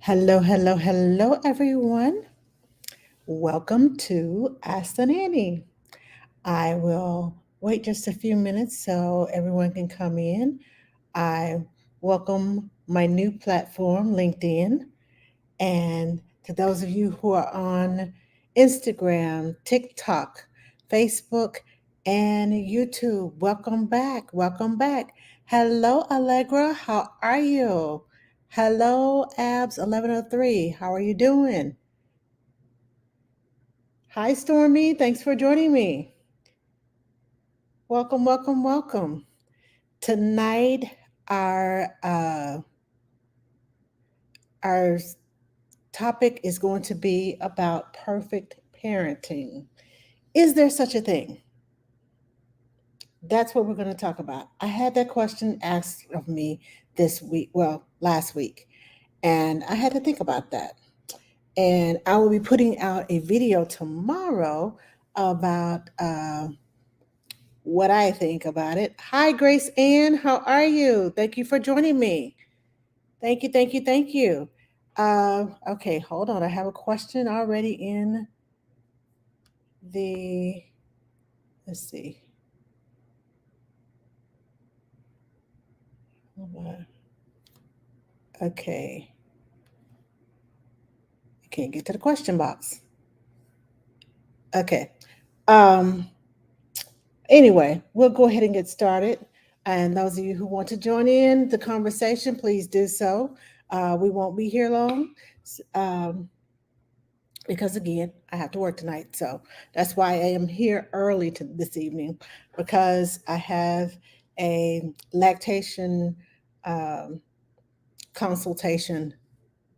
Hello, hello, hello, everyone. Welcome to Ask the Nanny. I will wait just a few minutes so everyone can come in. I welcome my new platform, LinkedIn, and to those of you who are on Instagram, TikTok, Facebook, and YouTube, welcome back. Welcome back. Hello, Allegra. How are you? Hello, Abs 1103. How are you doing? Hi, Stormy. Thanks for joining me. Welcome, welcome, welcome. Tonight, our uh, our topic is going to be about perfect parenting. Is there such a thing? That's what we're going to talk about. I had that question asked of me this week, well, last week, and I had to think about that. And I will be putting out a video tomorrow about what I think about it. Hi, Grace Ann. How are you? Thank you for joining me. Thank you, thank you, thank you. Okay, hold on. I have a question already in the, let's see. Okay, I can't get to the question box. Okay. Um, anyway, we'll go ahead and get started. And those of you who want to join in the conversation, please do so. We won't be here long. Um, because again, I have to work tonight. So that's why I am here early to this evening because I have a lactation um, consultation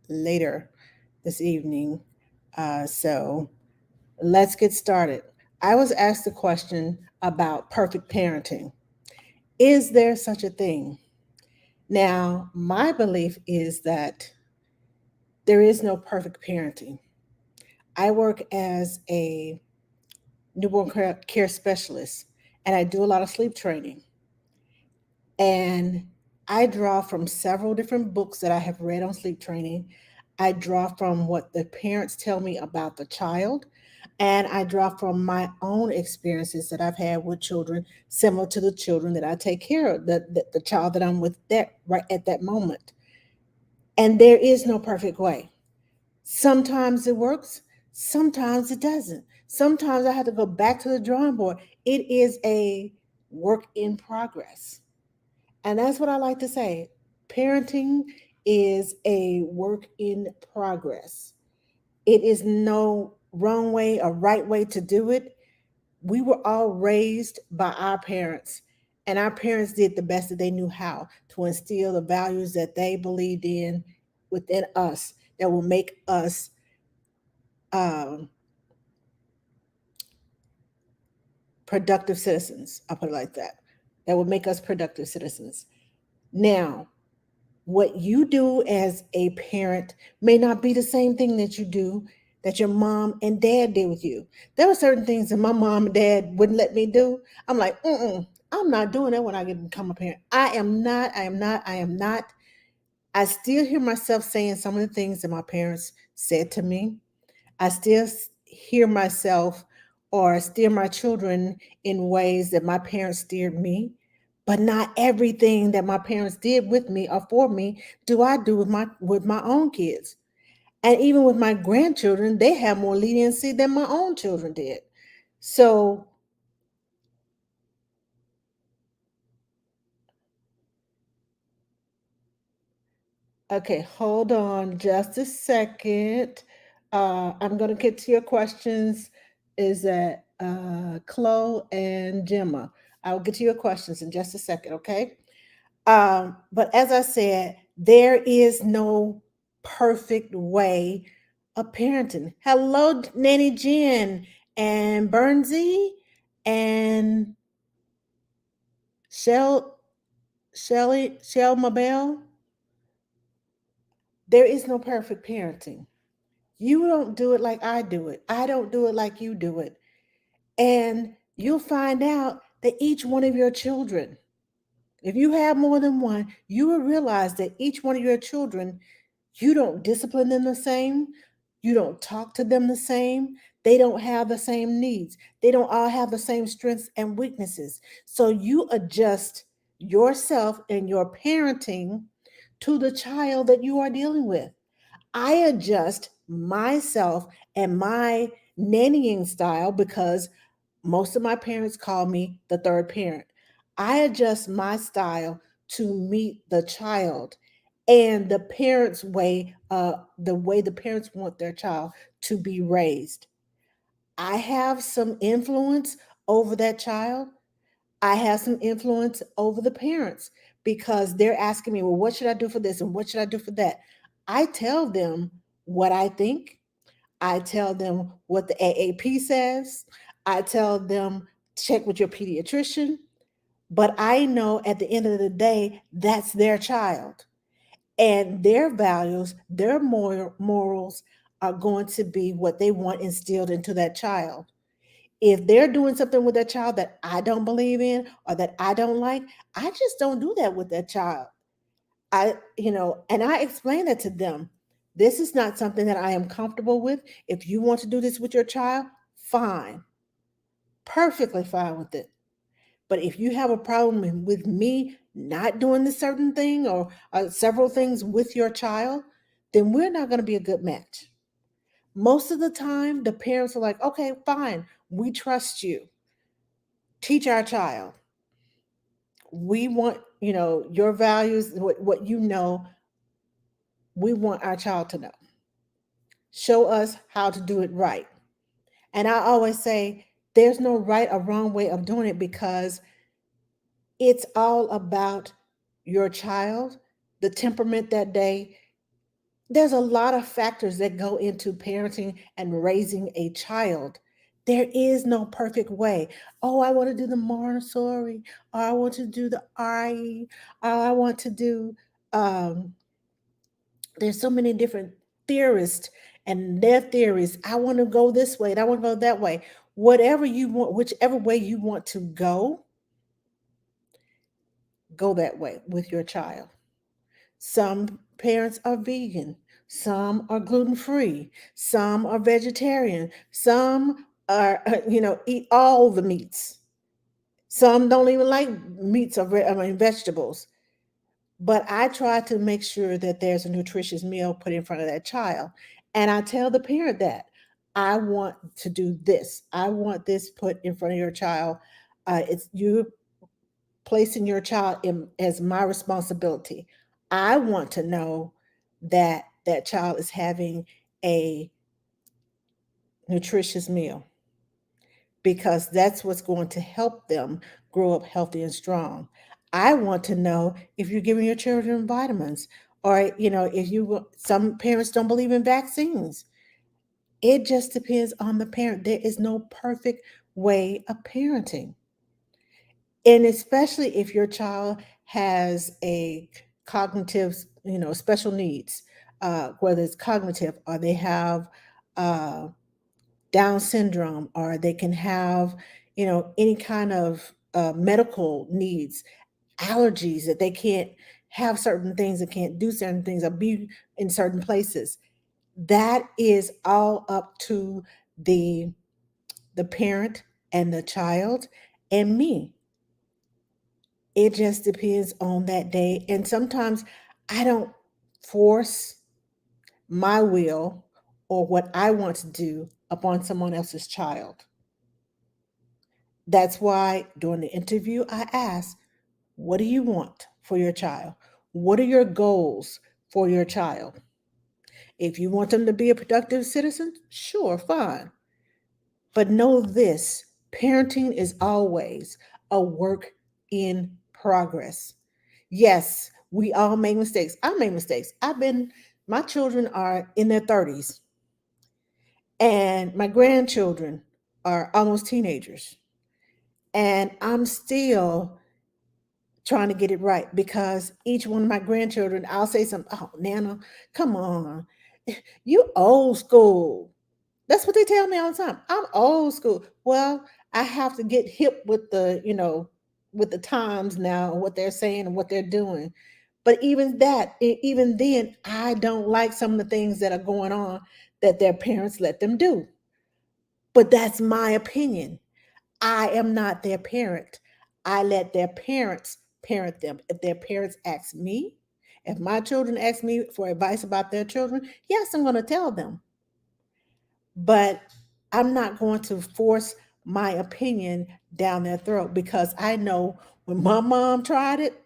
later this evening. So let's get started. I was asked a question about perfect parenting. Is there such a thing? Now, my belief is that there is no perfect parenting. I work as a newborn care specialist, and I do a lot of sleep training. And I draw from several different books that I have read on sleep training. I draw from what the parents tell me about the child, and I draw from my own experiences that I've had with children similar to the children that I take care of, the child that I'm with that right at that moment. And there is no perfect way. Sometimes it works, sometimes it doesn't. Sometimes I have to go back to the drawing board. It is a work in progress. And that's what I like to say. Parenting is a work in progress. It is no wrong way or right way to do it. We were all raised by our parents, and our parents did the best that they knew how to instill the values that they believed in within us that will make us um, productive citizens. I'll put it like that. That will make us productive citizens. Now, what you do as a parent may not be the same thing that you do that your mom and dad did with you. There were certain things that my mom and dad wouldn't let me do. I'm like, I'm not doing that when I get become a parent. I am not. I still hear myself saying some of the things that my parents said to me. I still hear myself or steer my children in ways that my parents steered me. But not everything that my parents did with me or for me do I do with my own kids. And even with my grandchildren, they have more leniency than my own children did. So, okay, hold on just a second. I'm going to get to your questions. Is that Chloe and Gemma? I'll get to your questions in just a second, okay? But as I said, there is no perfect way of parenting. Hello, Nanny Jen and Bernsey and Shell Shell Mabel. There is no perfect parenting. You don't do it like I do it. I don't do it like you do it. And you'll find out that each one of your children, if you have more than one, you will realize that each one of your children You don't discipline them the same. You don't talk to them the same. They don't have the same needs. They don't all have the same strengths and weaknesses. So you adjust yourself and your parenting to the child that you are dealing with. I adjust myself and my nannying style because most of my parents call me the third parent. I adjust my style to meet the child and the way the parents want their child to be raised. I have some influence over that child. I have some influence over the parents because they're asking me, well, what should I do for this and what should I do for that? I tell them what I think. I tell them what the AAP says. I tell them check with your pediatrician. But I know at the end of the day, that's their child. And their values, their morals are going to be what they want instilled into that child. If they're doing something with that child that I don't believe in or that I don't like, I just don't do that with that child. And I explain that to them. This is not something that I am comfortable with. If you want to do this with your child, fine, perfectly fine with it. But if you have a problem with me not doing this certain thing or several things with your child, then we're not going to be a good match. Most of the time, the parents are like, okay, fine, we trust you. Teach our child. We want, your values, what you know, we want our child to know. Show us how to do it right. And I always say there's no right or wrong way of doing it because it's all about your child, the temperament that day. There's a lot of factors that go into parenting and raising a child. There is no perfect way. Oh, I want to do the Montessori, or I want to do the RE, or I want to do there's so many different theorists and their theories. I want to go this way and I want to go that way. Whatever you want, whichever way you want to go that way with your child. Some parents are vegan, some are gluten free, some are vegetarian, some are, eat all the meats. Some don't even like meats or vegetables. But I try to make sure that there's a nutritious meal put in front of that child. And I tell the parent that I want to do this. I want this put in front of your child. It's you placing your child in as my responsibility. I want to know that that child is having a nutritious meal because that's what's going to help them grow up healthy and strong. I want to know if you're giving your children vitamins or, if some parents don't believe in vaccines. It just depends on the parent. There is no perfect way of parenting. And especially if your child has a cognitive, special needs, whether it's cognitive or they have uh, Down syndrome, or they can have, any kind of medical needs, allergies that they can't have certain things, that can't do certain things, or be in certain places. That is all up to the the parent and the child and me. It just depends on that day. And sometimes I don't force my will or what I want to do upon someone else's child. That's why during the interview, I ask, what do you want for your child? What are your goals for your child? If you want them to be a productive citizen, sure, fine. But know this, parenting is always a work in progress. Yes, we all make mistakes. I make mistakes. My children are in their 30s, and my grandchildren are almost teenagers. And I'm still trying to get it right because each one of my grandchildren, I'll say something, oh, Nana, come on. You old school. That's what they tell me all the time. I'm old school. Well, I have to get hip with with the times now, what they're saying and what they're doing. But even that, even then, I don't like some of the things that are going on that their parents let them do. But that's my opinion. I am not their parent. I let their parents parent them. If their parents ask me, if my children ask me for advice about their children, yes, I'm going to tell them. But I'm not going to force my opinion down their throat because I know when my mom tried it,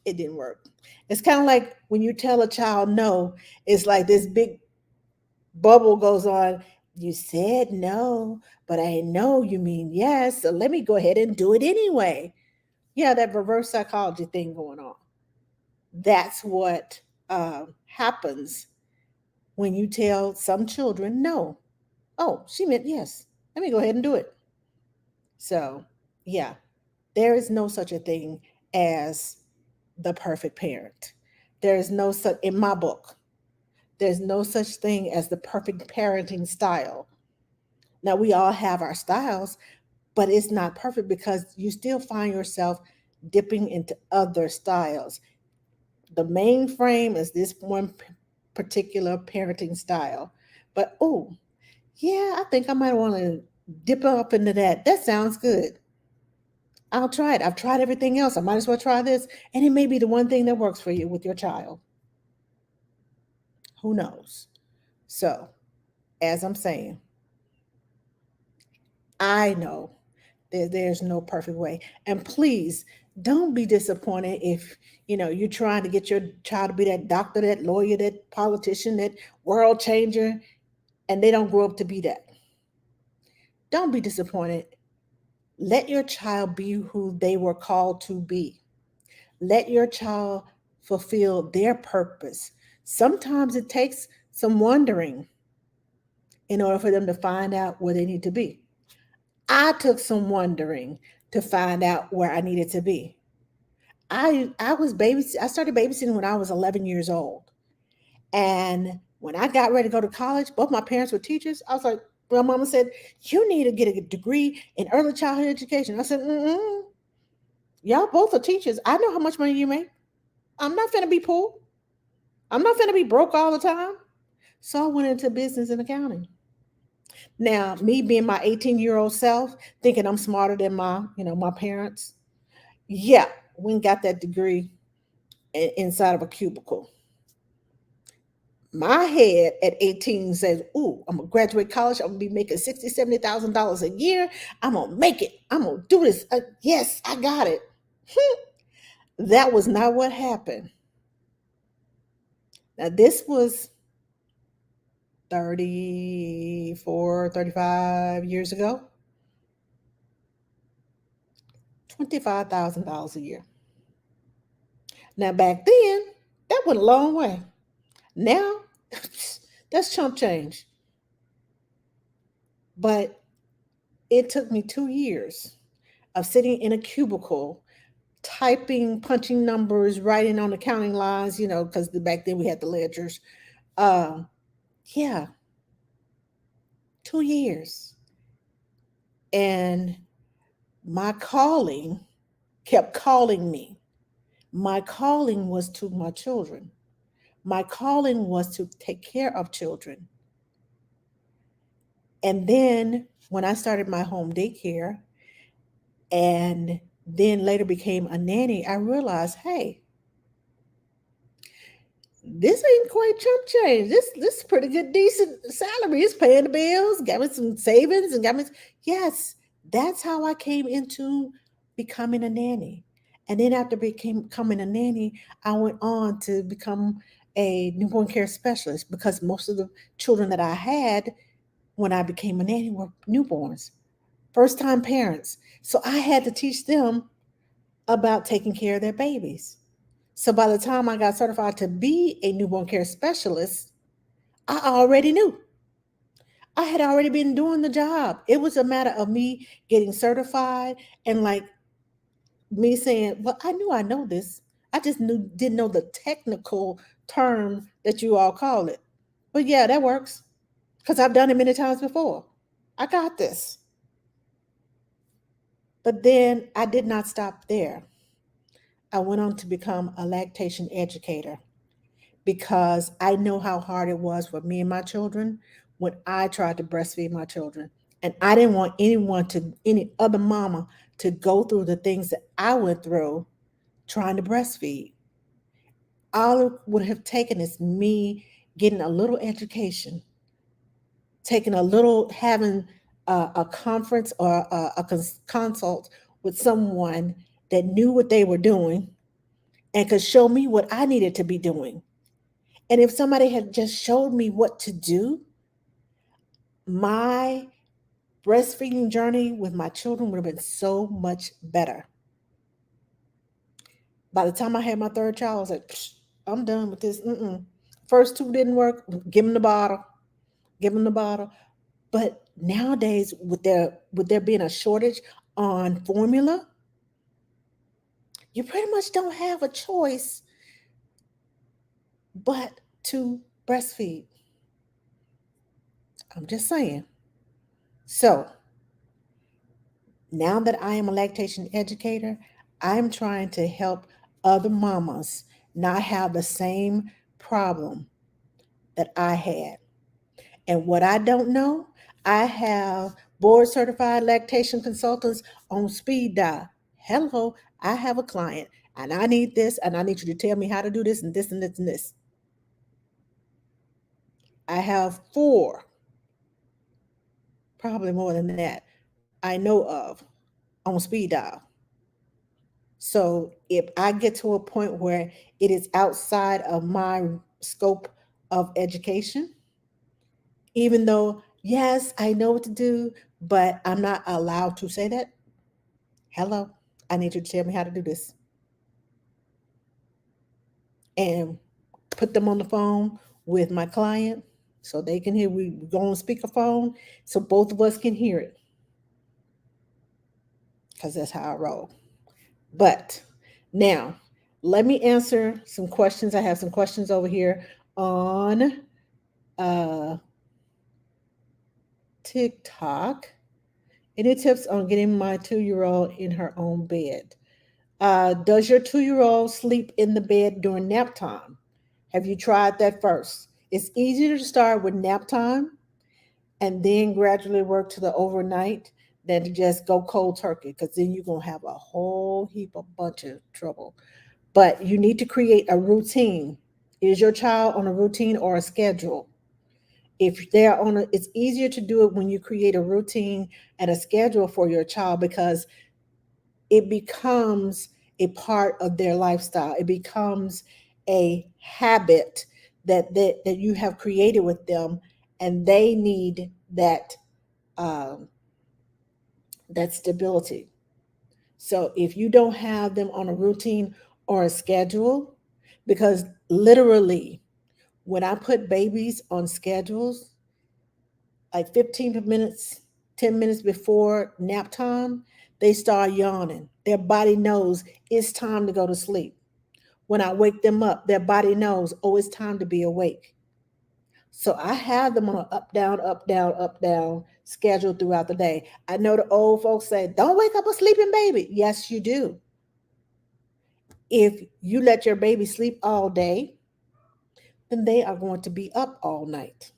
it didn't work. It's kind of like when you tell a child no, it's like this big bubble goes on. You said no, but I know you mean yes, so let me go ahead and do it anyway. Yeah, that reverse psychology thing going on. That's what happens when you tell some children no. Oh, she meant yes. Let me go ahead and do it. So, yeah, there is no such a thing as the perfect parent. There is no such, in my book, there's no such thing as the perfect parenting style. Now, we all have our styles, but it's not perfect because you still find yourself dipping into other styles. The main frame is this one particular parenting style. But, oh, yeah, I think I might want to dip up into that. That sounds good. I'll try it. I've tried everything else. I might as well try this. And it may be the one thing that works for you with your child. Who knows? So, as I'm saying, I know there's no perfect way. And please don't be disappointed if you're trying to get your child to be that doctor, that lawyer, that politician, that world changer, and they don't grow up to be that. Don't be disappointed. Let your child be who they were called to be. Let your child fulfill their purpose. Sometimes it takes some wondering in order for them to find out where they need to be. I took some wondering to find out where I needed to be. I started babysitting when I was 11 years old. And when I got ready to go to college, both my parents were teachers. I was like, my mama said, "You need to get a degree in early childhood education." I said, mm-mm. Y'all both are teachers. I know how much money you make. I'm not finna be poor. I'm not finna be broke all the time. So I went into business and accounting. Now, me being my 18-year-old self, thinking I'm smarter than my parents. Yeah, we got that degree inside of a cubicle. My head at 18 says, "Ooh, I'm gonna graduate college. I'm gonna be making $60,000, $70,000 a year. I'm gonna make it. I'm gonna do this. Yes, I got it." That was not what happened. Now, this was 34, 35 years ago. $25,000 a year. Now, back then, that went a long way. Now, that's chump change. But it took me 2 years of sitting in a cubicle, typing, punching numbers, writing on accounting lines, because back then we had the ledgers. Uh, yeah, 2 years. And my calling kept calling me. My calling was to my children. My calling was to take care of children. And then when I started my home daycare and then later became a nanny, I realized, hey, this ain't quite chump change. This is pretty good, decent salary. It's paying the bills, got me some savings, and got me. Yes, that's how I came into becoming a nanny. And then after becoming a nanny, I went on to become a newborn care specialist because most of the children that I had when I became a nanny were newborns, first time parents. So I had to teach them about taking care of their babies. So by the time I got certified to be a newborn care specialist, I already knew. I had already been doing the job. It was a matter of me getting certified and like me saying, "Well, I knew I know this. I just didn't know the technical term that you all call it." But yeah, that works because I've done it many times before. I got this. But then I did not stop there. I went on to become a lactation educator because I know how hard it was for me and my children when I tried to breastfeed my children. And I didn't want any other mama to go through the things that I went through trying to breastfeed. All it would have taken is me getting a little education, taking a little, having a conference or consult with someone that knew what they were doing and could show me what I needed to be doing. And if somebody had just showed me what to do, my breastfeeding journey with my children would have been so much better. By the time I had my third child, I was like, I'm done with this. Mm-mm. First two didn't work. Give them the bottle. Give them the bottle. But nowadays, with there being a shortage on formula, you pretty much don't have a choice but to breastfeed. I'm just saying. So now that I am a lactation educator, I'm trying to help other mamas not have the same problem that I had. And what I don't know, I have board certified lactation consultants on speed dial. Hello, I have a client and I need this and I need you to tell me how to do this and this and this and this. I have four, probably more than that, I know of on speed dial. So if I get to a point where it is outside of my scope of education, even though, yes, I know what to do, but I'm not allowed to say that. Hello, I need you to tell me how to do this. And put them on the phone with my client so they can hear. We go on speakerphone so both of us can hear it because that's how I roll. But now, let me answer some questions. I have some questions over here on uh, TikTok. Any tips on getting my 2 year old in her own bed? Does your 2 year old sleep in the bed during nap time? Have you tried that first? It's easier to start with nap time and then gradually work to the overnight than to just go cold turkey because then you're going to have a whole heap of bunch of trouble. But you need to create a routine. Is your child on a routine or a schedule? If they're on a, it's easier to do it when you create a routine and a schedule for your child because it becomes a part of their lifestyle. It becomes a habit that you have created with them, and they need um, that stability. So if you don't have them on a routine or a schedule, because literally when I put babies on schedules, like 15 minutes, 10 minutes before nap time, they start yawning. Their body knows it's time to go to sleep. When I wake them up, their body knows, oh, it's time to be awake. So I have them on an up, down schedule throughout the day. I know the old folks say, don't wake up a sleeping baby. Yes, you do. If you let your baby sleep all day, then they are going to be up all night.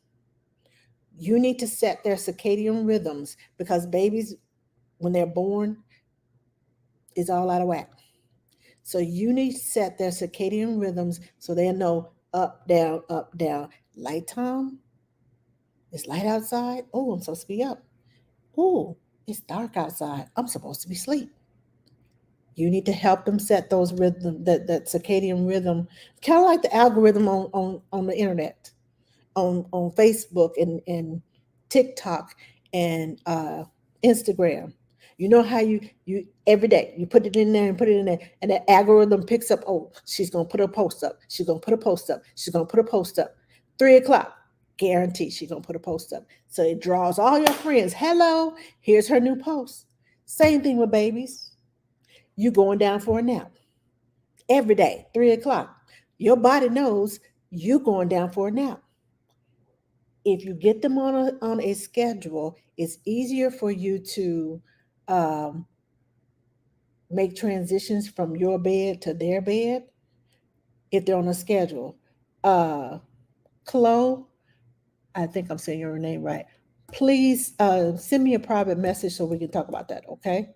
You need to set their circadian rhythms because babies, when they're born, is all out of whack. So you need to set their circadian rhythms so they know up, down, up, down. Light time, it's light outside. Oh, I'm supposed to be up. Oh, it's dark outside. I'm supposed to be asleep. You need to help them set those rhythm, that circadian rhythm, kind of like the algorithm on the internet, on Facebook and TikTok and Instagram. You know how you every day you put it in there and put it in there, and the algorithm picks up. Oh, she's gonna put a post up. She's gonna put a post up. She's gonna put a post up. 3 o'clock, guarantee she's gonna put a post up. So it draws all your friends. Hello, here's her new post. Same thing with babies. You going down for a nap every day, 3 o'clock. Your body knows you going down for a nap. If you get them on a schedule, it's easier for you to um, make transitions from your bed to their bed if they're on a schedule. Uh, Chloe, I think I'm saying your name right. Please send me a private message so we can talk about that, okay?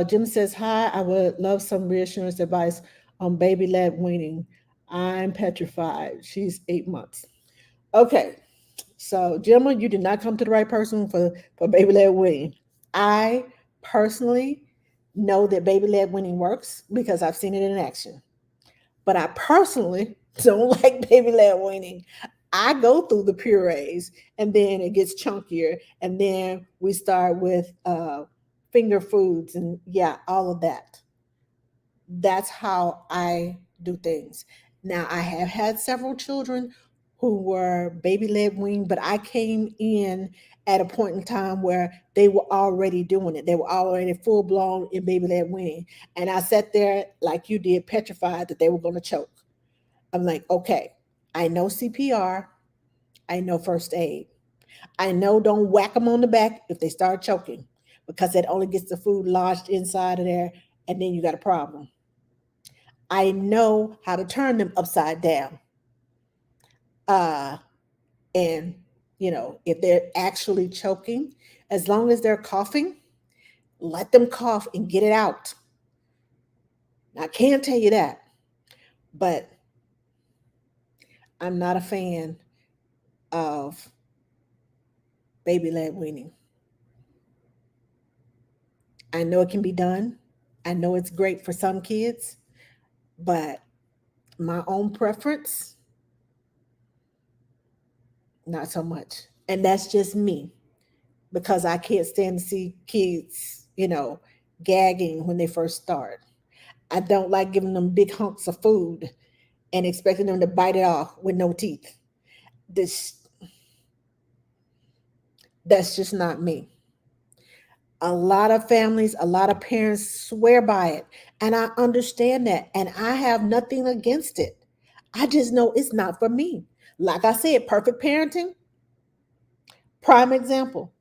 Jim says, hi, I would love some reassurance advice on baby led weaning. I'm petrified. She's 8 months. Okay, so Gemma, you did not come to the right person for baby led weaning. I personally know that baby led weaning works because I've seen it in action. But I personally don't like baby led weaning. I go through the purees and then it gets chunkier, and then we start with finger foods and yeah, all of that. That's how I do things. Now, I have had several children who were baby led weaned, but I came in at a point in time where they were already doing it. They were already full blown in baby led weaning. And I sat there like you did, petrified that they were going to choke. I'm like, okay, I know CPR, I know first aid. I know don't whack them on the back if they start choking because that only gets the food lodged inside of there and then you got a problem. I know how to turn them upside down. Uh, and, if they're actually choking, as long as they're coughing, let them cough and get it out. I can't tell you that, but I'm not a fan of baby led weaning. I know it can be done. I know it's great for some kids, but my own preference, not so much. And that's just me because I can't stand to see kids, gagging when they first start. I don't like giving them big hunks of food and expecting them to bite it off with no teeth. This that's just not me. A lot of families, a lot of parents swear by it, and I understand that, and I have nothing against it. I just know it's not for me. Like I said, perfect parenting, prime example.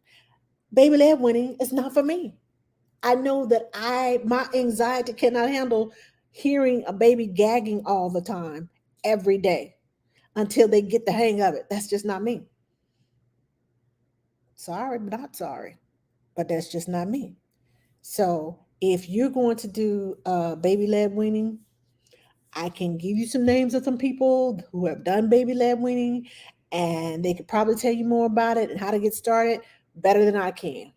Baby led winning is not for me. I know that my anxiety cannot handle hearing a baby gagging all the time, every day, until they get the hang of it. That's just not me. Sorry, but not sorry. But that's just not me. So if you're going to do baby led weaning, I can give you some names of some people who have done baby led weaning, and they could probably tell you more about it and how to get started better than I can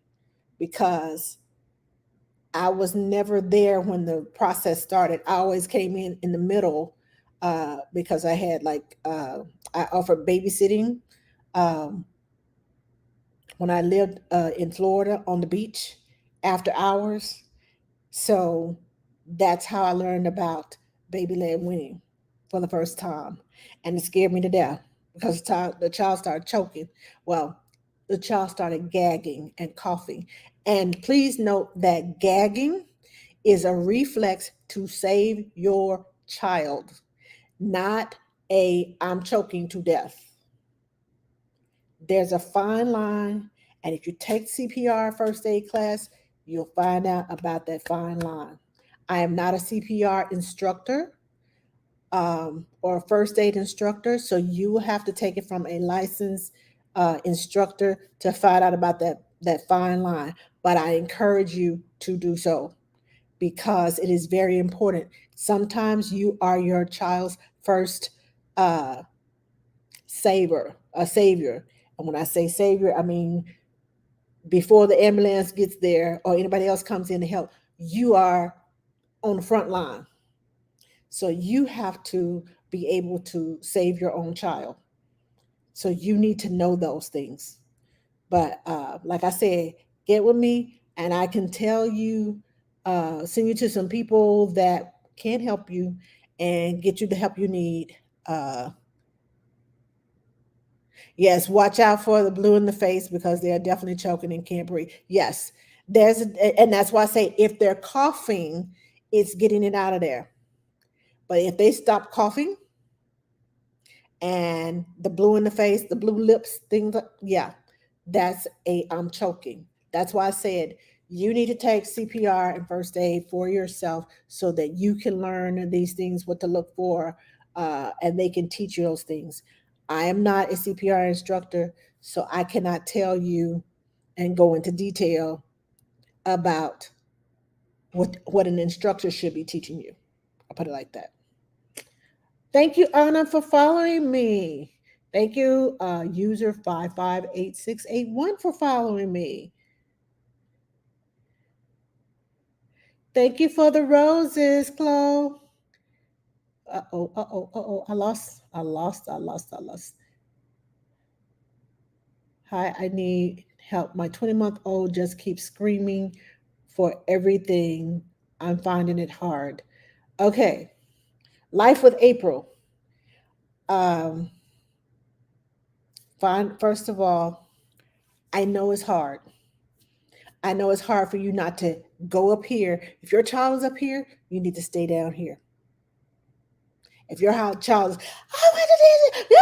because I was never there when the process started. I always came in the middle because I had I offered babysitting um, when I lived in Florida on the beach after hours. So that's how I learned about baby led weaning for the first time. And it scared me to death because the child started choking. Well, the child started gagging and coughing. And please note that gagging is a reflex to save your child, not a I'm choking to death. There's a fine line, and if you take CPR first aid class, you'll find out about that fine line. I am not a CPR instructor or a first aid instructor, so you will have to take it from a licensed instructor to find out about that fine line. But I encourage you to do so because it is very important. Sometimes you are your child's first uh, savior. And when I say savior, I mean before the ambulance gets there or anybody else comes in to help, you are on the front line. So you have to be able to save your own child. So you need to know those things. But like I said, get with me and I can tell you, send you to some people that can help you and get you the help you need. Uh, yes, watch out for the blue in the face because they're definitely choking and can't breathe. Yes, and that's why I say if they're coughing, it's getting it out of there. But if they stop coughing and the blue in the face, the blue lips, things, yeah, that's a I'm choking. That's why I said You need to take CPR and first aid for yourself so that you can learn these things, what to look for, and they can teach you those things. I am not a CPR instructor, so I cannot tell you and go into detail about what an instructor should be teaching you. I'll put it like that. Thank you, Anna, for following me. Thank you, user 558681 for following me. Thank you for the roses, Chloe. Uh-oh, uh-oh, uh-oh. I lost. Hi, I need help. My 20-month-old just keeps screaming for everything. I'm finding it hard. Okay. Life with April. Um, first of all, I know it's hard. I know it's hard for you not to go up here. If your child is up here, you need to stay down here. If your child is, I want to do this,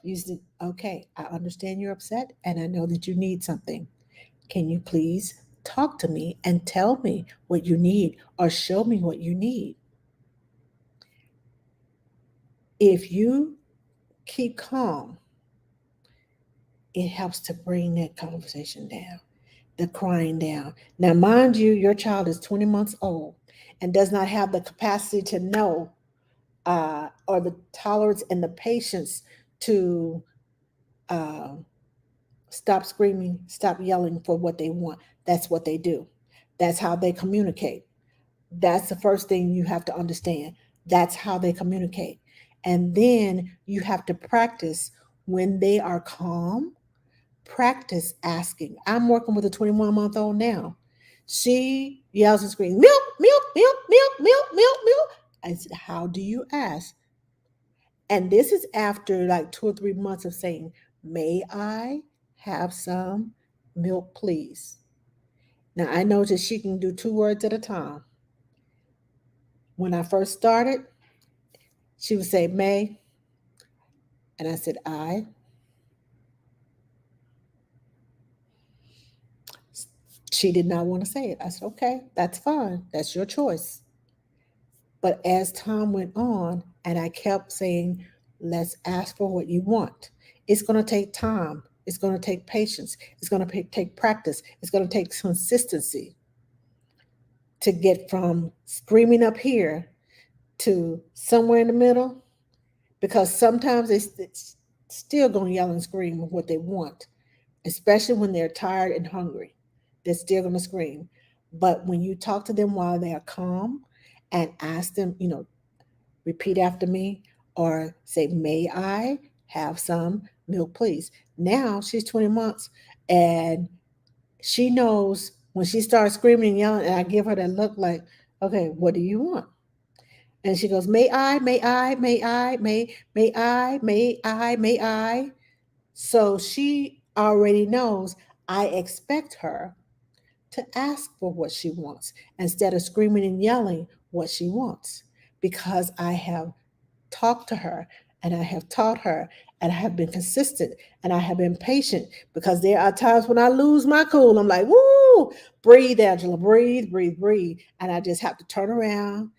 you said, okay, I understand you're upset and I know that you need something. Can you please talk to me and tell me what you need or show me what you need? If you keep calm, it helps to bring that conversation down, the crying down. Now, mind you, your child is 20 months old and does not have the capacity to know or the tolerance and the patience to uh, stop screaming, stop yelling for what they want. That's what they do. That's how they communicate. That's the first thing you have to understand. That's how they communicate. And then you have to practice when they are calm, practice asking. I'm working with a 21-month-old now. She yells and screams, milk, milk, milk, milk, milk, milk, milk. I said, how do you ask? And this is after like 2 or 3 months of saying, may I have some milk, please? Now I noticed she can do 2 words at a time. When I first started, she would say, May, and I said, I. She did not want to say it. I said, okay, that's fine. That's your choice. But as time went on, and I kept saying, let's ask for what you want. It's going to take time. It's going to take patience. It's going to take practice. It's going to take consistency to get from screaming up here to somewhere in the middle. Because sometimes it's still going to yell and scream what they want, especially when they're tired and hungry. They're still going to scream. But when you talk to them while they are calm and ask them, repeat after me or say, may I have some milk, please? Now she's 20 months and she knows when she starts screaming and yelling, and I give her that look like, okay, what do you want? And she goes, may I, may I, may I, may I, may I, may I. So she already knows I expect her to ask for what she wants instead of screaming and yelling what she wants because I have talked to her and I have taught her and I have been consistent and I have been patient because there are times when I lose my cool. I'm like, woo, breathe, Angela, breathe, breathe, breathe. And I just have to turn around,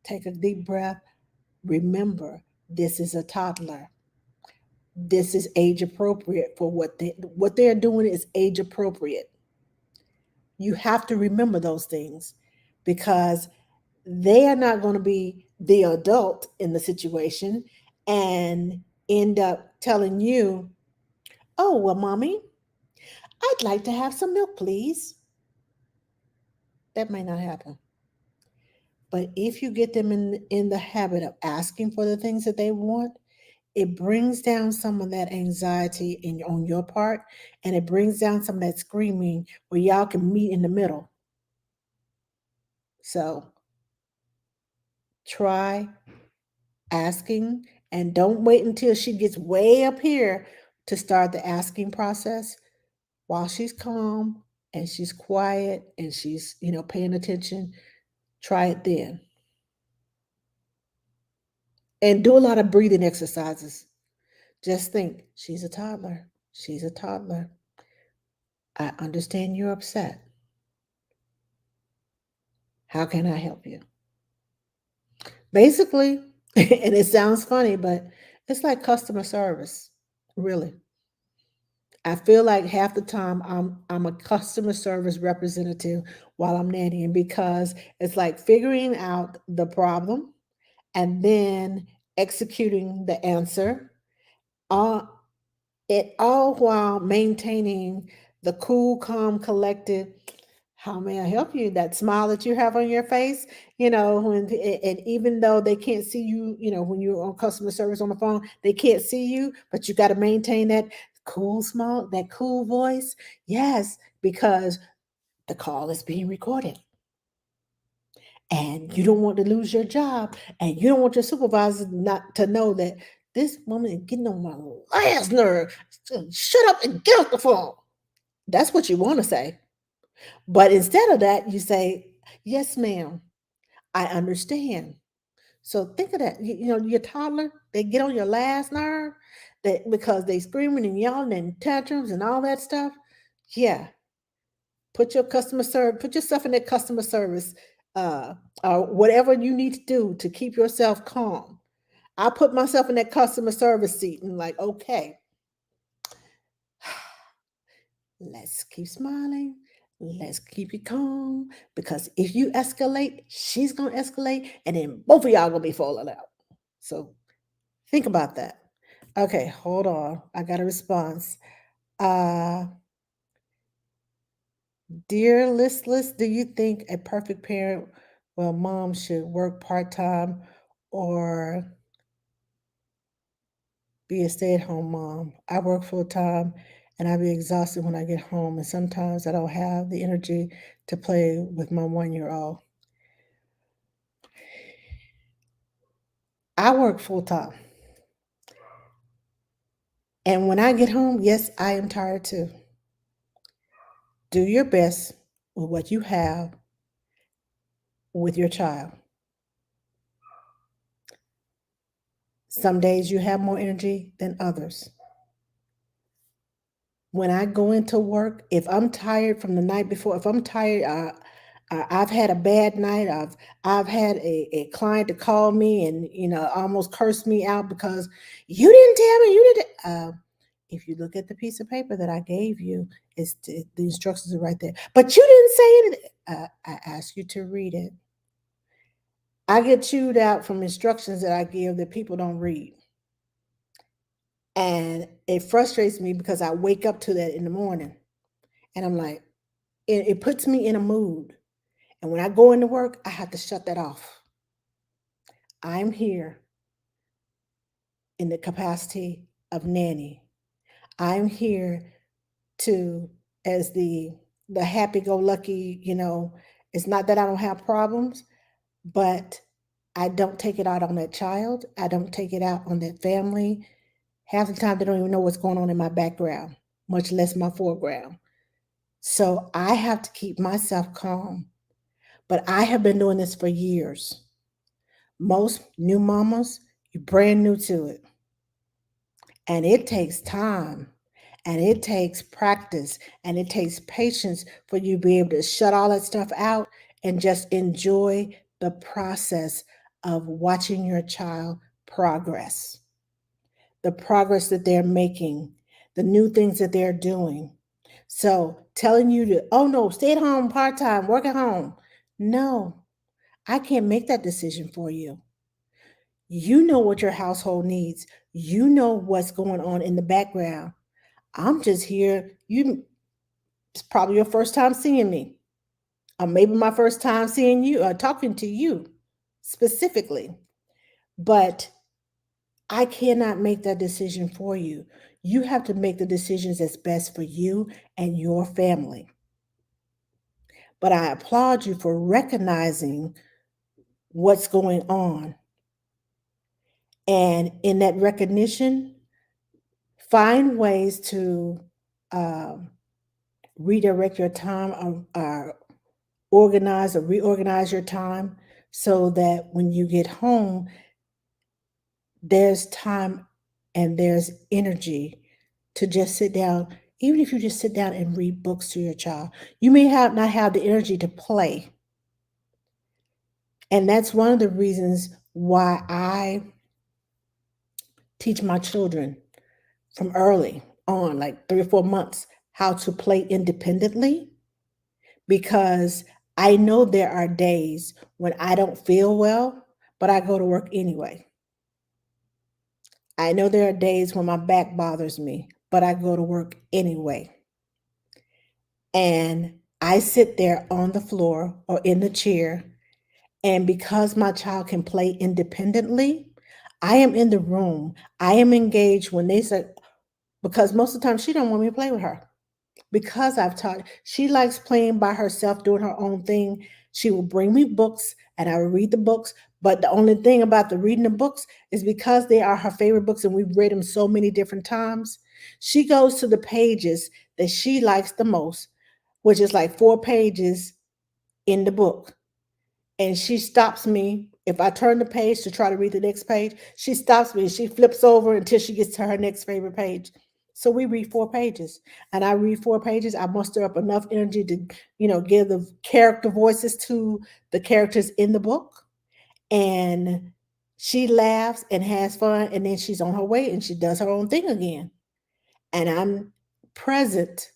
take a deep breath. Remember, this is a toddler. This is age appropriate for what they're doing is age appropriate. You have to remember those things because they are not going to be the adult in the situation and end up telling you, oh, well, mommy, I'd like to have some milk, please. That may not happen. But if you get them in the habit of asking for the things that they want, it brings down some of that anxiety on your part, and it brings down some of that screaming where y'all can meet in the middle. So try asking and don't wait until she gets way up here to start the asking process. While she's calm and she's quiet and she's, paying attention, try it then. And do a lot of breathing exercises. Just think, she's a toddler. She's a toddler. I understand you're upset. How can I help you? Basically, and it sounds funny, but it's like customer service, really. I feel like half the time I'm a customer service representative while I'm nannying because it's like figuring out the problem and then executing the answer. All it all while maintaining the cool, calm, collected. How may I help you? That smile that you have on your face, and even though they can't see you, when you're on customer service on the phone, they can't see you, but you got to maintain that cool smile, that cool voice. Yes, because the call is being recorded and you don't want to lose your job and you don't want your supervisor not to know that this woman is getting on my last nerve. So shut up and get off the phone. That's what you want to say. But instead of that, you say, yes, ma'am, I understand. So think of that. Your toddler, they get on your last nerve that because they screaming and yelling and tantrums and all that stuff. Yeah, put yourself in that customer service, uh, or whatever you need to do to keep yourself calm. I put myself in that customer service seat and like, okay, let's keep smiling. Let's keep it calm because if you escalate, she's gonna escalate, and then both of y'all gonna be falling out. So think about that. Okay, hold on. I got a response. Uh, Dear listless, do you think a perfect parent, well, mom should work part time or be a stay at home mom? I work full time and I be exhausted when I get home, and sometimes I don't have the energy to play with my 1 year old. I work full time, and when I get home, yes, I am tired too. Do your best with what you have with your child. Some days you have more energy than others. When I go into work, if I'm tired from the night before, if I'm tired, I've had a bad night. I've had a client to call me and almost curse me out because you didn't tell me you didn't. If you look at the piece of paper that I gave you, the instructions are right there. But you didn't say anything. I asked you to read it. I get chewed out from instructions that I give that people don't read. And it frustrates me because I wake up to that in the morning and I'm like, it puts me in a mood. And when I go into work, I have to shut that off. I'm here in the capacity of nanny. I'm here to as the happy-go-lucky, it's not that I don't have problems, but I don't take it out on that child. I don't take it out on that family. Half the time they don't even know what's going on in my background, much less my foreground. So I have to keep myself calm. But I have been doing this for years. Most new mamas, you're brand new to it. And it takes time and it takes practice and it takes patience for you to be able to shut all that stuff out and just enjoy the process of watching your child progress, the progress that they're making, the new things that they're doing. So telling you to, oh no, stay at home part time, work at home. No, I can't make that decision for you. You know what your household needs. You know what's going on in the background. I'm just here. It's probably your first time seeing me, or maybe my first time seeing you or talking to you specifically. But I cannot make that decision for you. You have to make the decisions that's best for you and your family. But I applaud you for recognizing what's going on. And in that recognition, find ways to um, redirect your time or organize or reorganize your time so that when you get home, there's time and there's energy to just sit down. Even if you just sit down and read books to your child, you may not have the energy to play. And that's one of the reasons why I teach my children from early on, like 3 or 4 months, how to play independently, because I know there are days when I don't feel well, but I go to work anyway. I know there are days when my back bothers me, but I go to work anyway. And I sit there on the floor or in the chair. And because my child can play independently, I am in the room. I am engaged when they say, because most of the time she don't want me to play with her. Because I've taught, she likes playing by herself, doing her own thing. She will bring me books and I will read the books. But the only thing about the reading the books is because they are her favorite books and we've read them so many different times, she goes to the pages that she likes the most, which is like 4 pages in the book. And she stops me. If I turn the page to try to read the next page, she stops me and she flips over until she gets to her next favorite page. So we read 4 pages, and I read 4 pages. I muster up enough energy to, give the character voices to the characters in the book. And she laughs and has fun, and then she's on her way and she does her own thing again. And I'm present,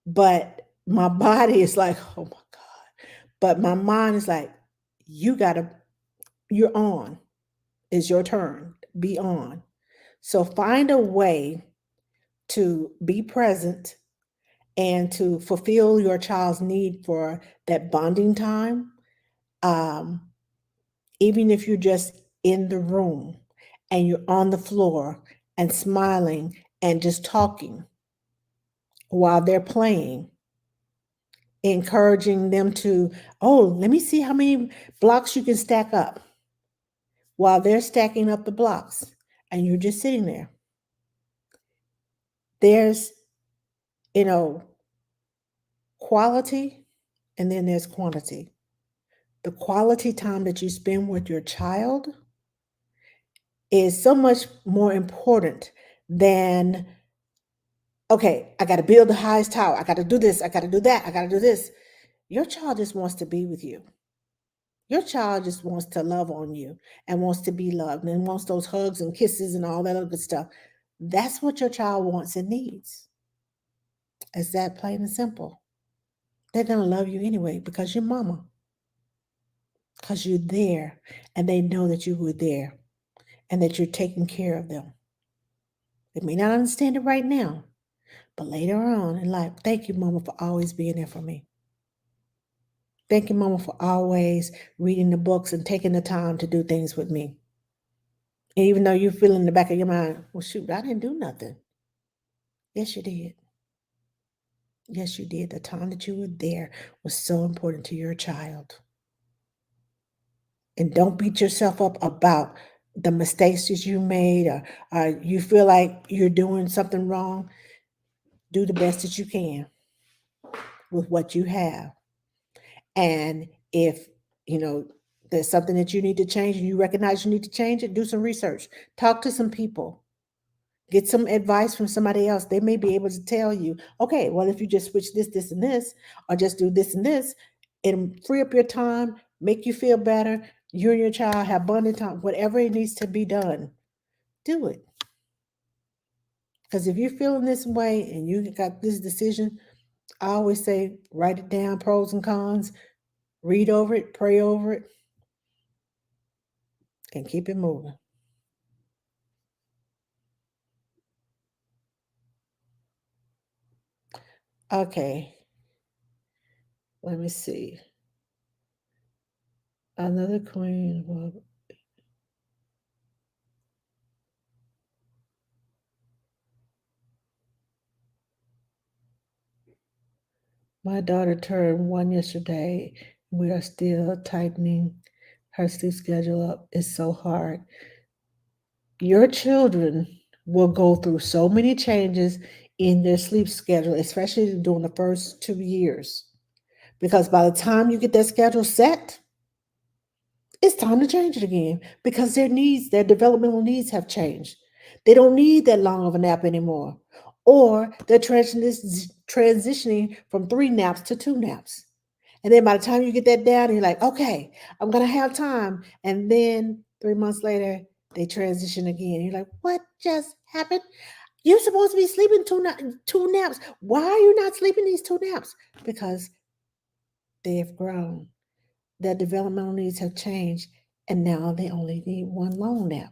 but my body is like, oh my God. But my mind is like, you gotta, you're on. It's your turn. Be on. So find a way to be present and to fulfill your child's need for that bonding time. Um, Even if you're just in the room and you're on the floor and smiling and just talking while they're playing, encouraging them to, oh, let me see how many blocks you can stack up while they're stacking up the blocks and you're just sitting there. There's, you know, quality and then there's quantity. The quality time that you spend with your child is so much more important than, okay, I got to build the highest tower. I got to do this. I got to do that. I got to do this. Your child just wants to be with you. Your child just wants to love on you and wants to be loved and wants those hugs and kisses and all that other good stuff. That's what your child wants and needs. It's that plain and simple. They're going to love you anyway because you're mama, because you're there and they know that you were there and that you're taking care of them. They may not understand it right now, but later on in life, thank you, mama, for always being there for me. Thank you, mama, for always reading the books and taking the time to do things with me. And even though you feel in the back of your mind, well, shoot, I didn't do nothing. Yes, you did. Yes, you did. The time that you were there was so important to your child. And don't beat yourself up about the mistakes that you made or you feel like you're doing something wrong. Do the best that you can with what you have. And if, you know, there's something that you need to change and you recognize you need to change it, do some research. Talk to some people. Get some advice from somebody else. They may be able to tell you, okay, well, if you just switch this, this, and this, or just do this and this, it'll free up your time, make you feel better. You and your child have bonding time. Whatever it needs to be done, do it. Because if you're feeling this way and you got this decision, I always say write it down, pros and cons, read over it, pray over it, and keep it moving. Okay, let me see. Another queen. Well, my daughter turned 1 yesterday. We are still tightening her sleep schedule up. It's so hard. Your children will go through so many changes in their sleep schedule, especially during the first 2 years. Because by the time you get that schedule set, it's time to change it again because their needs, their developmental needs have changed. They don't need that long of a nap anymore. or they're transitioning from 3 naps to 2 naps. And then by the time you get that down, you're like, okay, I'm going to have time. And then 3 months later, they transition again. You're like, what just happened? You're supposed to be sleeping two naps. Why are you not sleeping these 2 naps? Because they have grown. Their developmental needs have changed. And now they only need one long nap,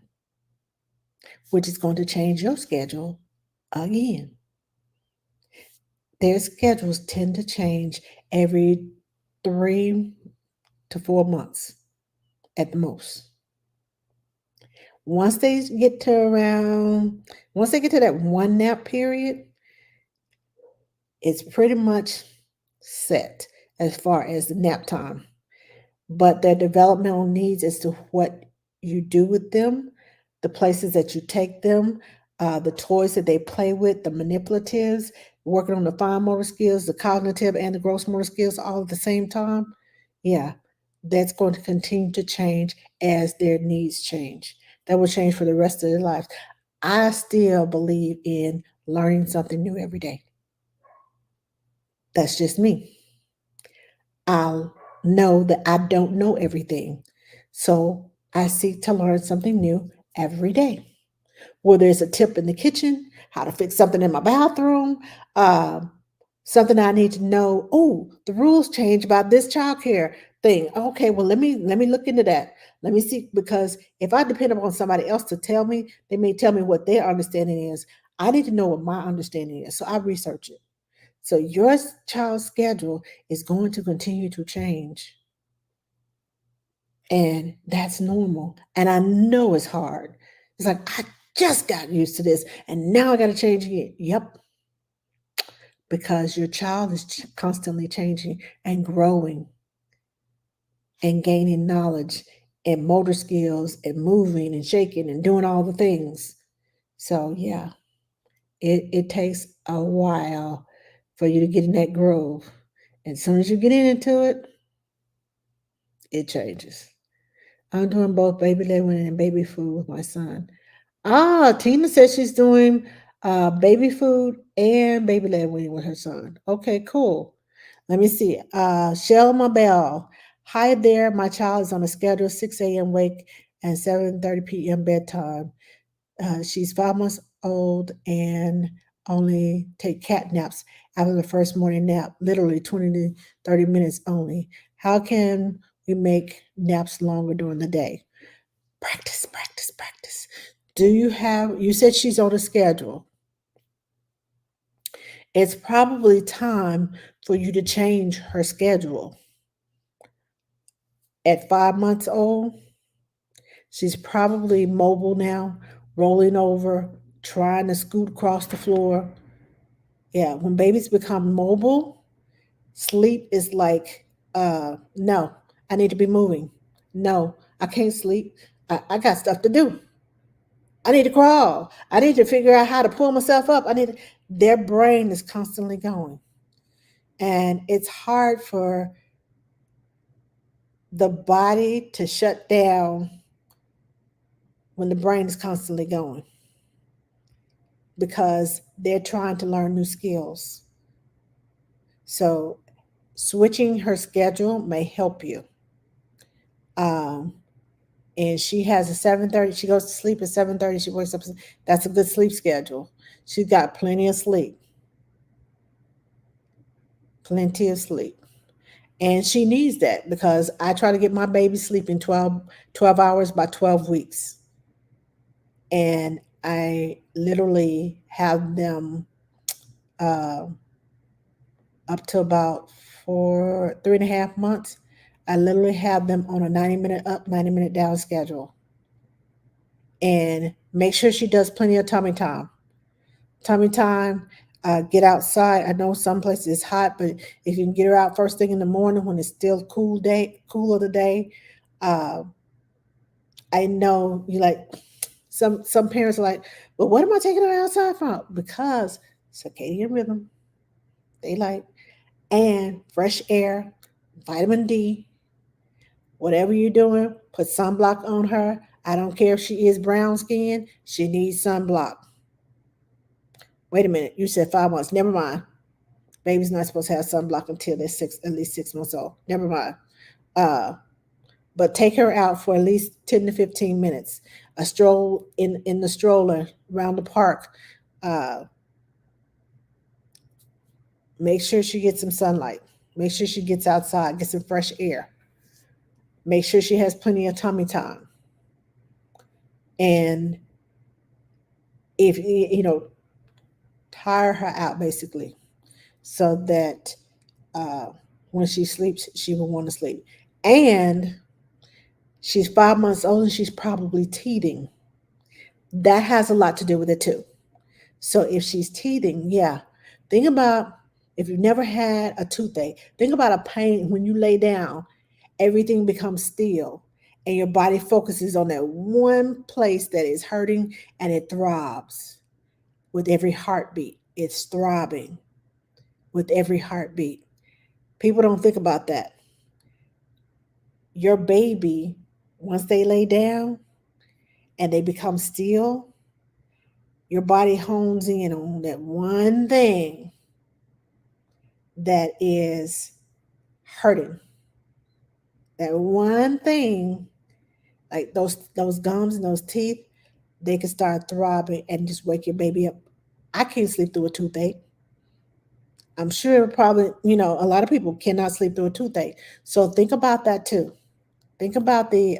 which is going to change your schedule again. Their schedules tend to change every 3 to 4 months at the most. Once they get to around, once they get to that one nap period, it's pretty much set as far as the nap time. But their developmental needs as to what you do with them, the places that you take them, the toys that they play with, the manipulatives, working on the fine motor skills, the cognitive and the gross motor skills all at the same time. Yeah, that's going to continue to change as their needs change. That will change for the rest of their lives. I still believe in learning something new every day. That's just me. I'll know that I don't know everything. So I seek to learn something new every day. Whether it's a tip in the kitchen, how to fix something in my bathroom, uh, something I need to know. Oh, the rules change about this childcare thing. Okay, well let me look into that. Let me see, because if I depend upon somebody else to tell me, they may tell me what their understanding is. I need to know what my understanding is, so I research it. So your child's schedule is going to continue to change. And that's normal. And I know it's hard. It's like, I just got used to this and now I got to change it. Yep. Because your child is constantly changing and growing and gaining knowledge and motor skills and moving and shaking and doing all the things. So, yeah, it takes a while for you to get in that groove. And as soon as you get into it, it changes. I'm doing both baby led weaning and baby food with my son. Ah, Tina says she's doing baby food and baby led weaning with her son. Okay, cool. Let me see. Shell Mabel. Hi there. My child is on a schedule 6 a.m. wake and 7:30 p.m. bedtime. She's 5 months old and only take cat naps after the first morning nap, literally 20 to 30 minutes only. How can we make naps longer during the day? Practice, practice, practice. You said she's on a schedule. It's probably time for you to change her schedule. At 5 months old, she's probably mobile now, rolling over, trying to scoot across the floor. Yeah, when babies become mobile, sleep is like, no, I need to be moving. No, I can't sleep. I got stuff to do. I need to crawl. I need to figure out how to pull myself up. Their brain is constantly going. And it's hard for the body to shut down when the brain is constantly going because they're trying to learn new skills. So switching her schedule may help you. Um, and she has a 7:30. She goes to sleep at 7:30. She wakes up. That's a good sleep schedule. She's got plenty of sleep. Plenty of sleep. And she needs that because I try to get my baby sleeping 12 hours by 12 weeks. And I literally have them uh, up to about 3.5 months. I literally have them on a 90-minute up, 90-minute down schedule. And make sure she does plenty of tummy time. Tummy time, get outside. I know some places it's hot, but if you can get her out first thing in the morning when it's still cool of the day, uh, I know you like some parents are like, well, what am I taking her outside for? Because circadian rhythm, daylight, and fresh air, vitamin D, whatever you're doing, put sunblock on her. I don't care if she is brown skin, she needs sunblock. Wait a minute, you said 5 months. Never mind. Baby's not supposed to have sunblock until they're at least 6 months old. Never mind. Uh, but take her out for at least 10 to 15 minutes. A stroll in the stroller around the park. Uh, make sure she gets some sunlight. Make sure she gets outside, gets some fresh air. Make sure she has plenty of tummy time. And if tire her out basically, so that uh, when she sleeps, she will want to sleep. And she's 5 months old and she's probably teething. That has a lot to do with it too. So if she's teething, yeah, think about if you've never had a toothache, think about a pain when you lay down, everything becomes still and your body focuses on that one place that is hurting and it throbs with every heartbeat. It's throbbing with every heartbeat. People don't think about that. Your baby, once they lay down and they become still, your body hones in on that one thing that is hurting. That one thing, like those gums and those teeth, they can start throbbing and just wake your baby up. I can't sleep through a toothache. I'm sure probably, a lot of people cannot sleep through a toothache. So think about that too. Think about the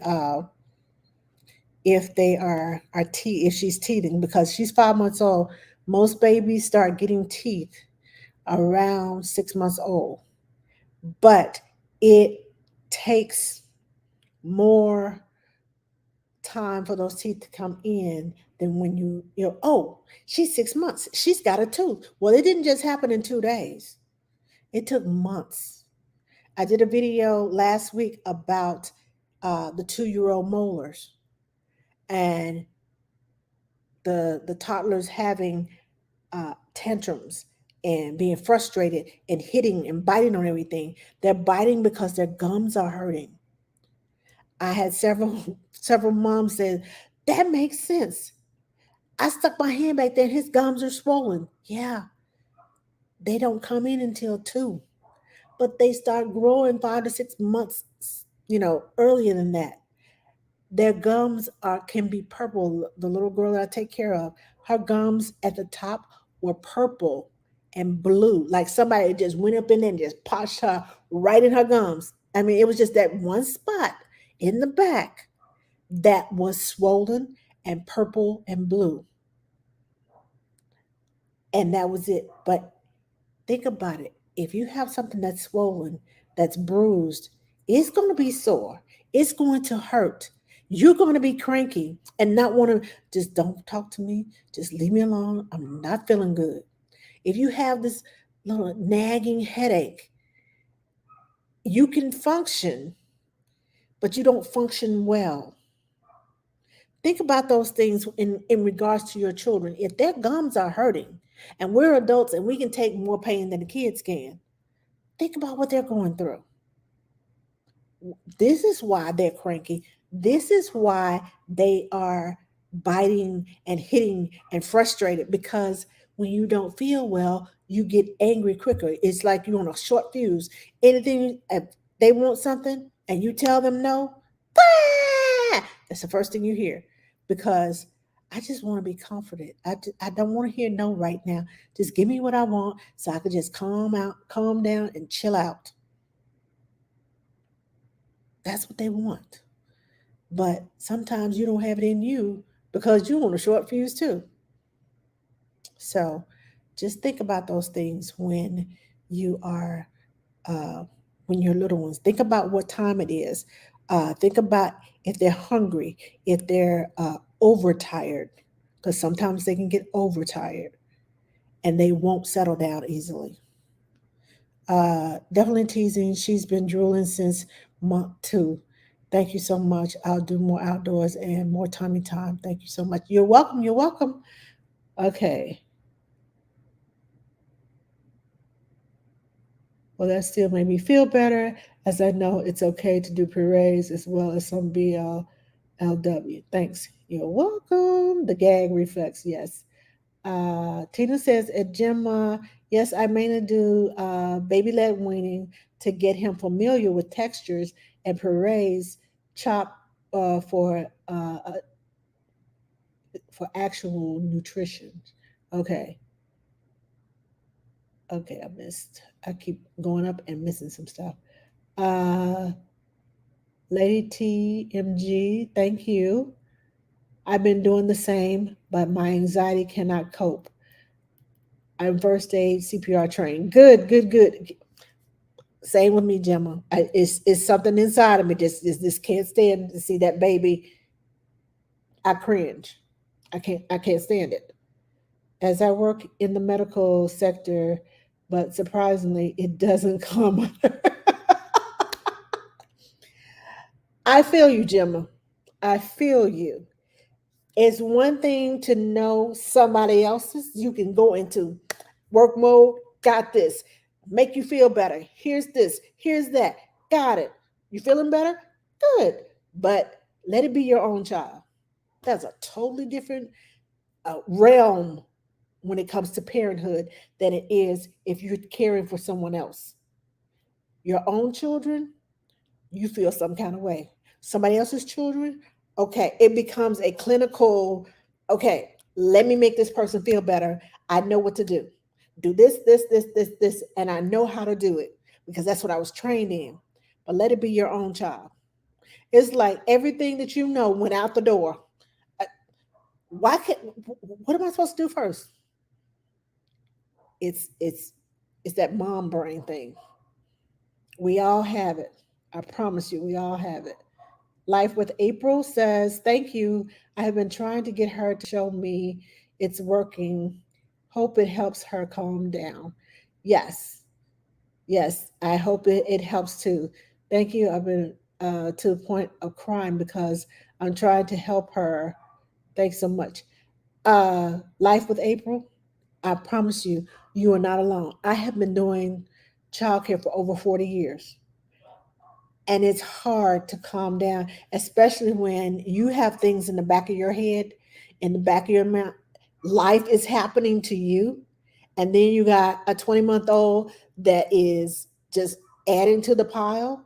if they are if she's teething because she's 5 months old. Most babies start getting teeth around 6 months old, but it takes more time for those teeth to come in than when oh, she's 6 months, she's got a tooth. Well, it didn't just happen in 2 days. It took months. I did a video last week about the 2-year-old molars and the toddlers having tantrums and being frustrated and hitting and biting on everything. They're biting because their gums are hurting. I had several moms said, that makes sense. I stuck my hand back there and his gums are swollen. Yeah, they don't come in until 2, but they start growing 5 to 6 months, earlier than that. Their gums can be purple. The little girl that I take care of, her gums at the top were purple and blue, like somebody just went up in there and just polished her right in her gums. I mean, it was just that one spot in the back that was swollen and purple and blue. And that was it. But think about it. If you have something that's swollen, that's bruised, it's going to be sore. It's going to hurt. You're going to be cranky and not want to just don't talk to me. Just leave me alone. I'm not feeling good. If you have this little nagging headache, you can function, but you don't function well. Think about those things in regards to your children. If their gums are hurting and we're adults and we can take more pain than the kids can, think about what they're going through. This is why they're cranky. This is why they are biting and hitting and frustrated because when you don't feel well, you get angry quicker. It's like you're on a short fuse. Anything, if they want something and you tell them no, that's the first thing you hear because I just want to be comforted. I don't want to hear no right now. Just give me what I want so I can just calm down and chill out. That's what they want. But sometimes you don't have it in you because you want a short fuse too. So just think about those things you are uh, when you're little ones. Think about what time it is. Think about if they're hungry, if they're overtired, because sometimes they can get overtired and they won't settle down easily. Definitely teasing. She's been drooling since month 2. Thank you so much. I'll do more outdoors and more tummy time. Thank you so much. You're welcome. You're welcome. Okay. Well, that still made me feel better as I know it's okay to do purees as well as some BLW. Thanks. You're welcome. The gag reflex. Yes. Tina says at Gemma, yes, I mainly do baby led weaning to get him familiar with textures and purees chop for actual nutrition. Okay, okay, I missed. I keep going up and missing some stuff. Uh, Lady TMG, thank you. I've been doing the same, but my anxiety cannot cope. I'm first aid CPR trained. Good, good, good. Same with me, Gemma. It's something inside of me just can't stand to see that baby. I cringe. I can't stand it. As I work in the medical sector, but surprisingly, it doesn't come. I feel you, Gemma. I feel you. It's one thing to know somebody else's. You can go into work mode, got this, make you feel better. Here's this, here's that, got it. You feeling better? Good. But let it be your own child. That's a totally different realm when it comes to parenthood than it is if you're caring for someone else. Your own children, you feel some kind of way. Somebody else's children, okay, it becomes a clinical, okay, let me make this person feel better. I know what to do. Do this, and I know how to do it because that's what I was trained in. But let it be your own child. It's like everything that you know went out the door. Uh, Why can't, what am I supposed to do first? It's it's it's that mom brain thing. We all have it. I promise you, we all have it. Life with April says, thank you. I have been trying to get her to show me it's working. Hope it helps her calm down. Yes, yes, I hope it helps too. Thank you. I've been to the point of crying because I'm trying to help her. Thanks so much. Life with April, I promise you, you are not alone. I have been doing childcare for over 40 years. And it's hard to calm down, especially when you have things in the back of your head, in the back of your mouth. Life is happening to you, and then you got a 20-month-old that is just adding to the pile.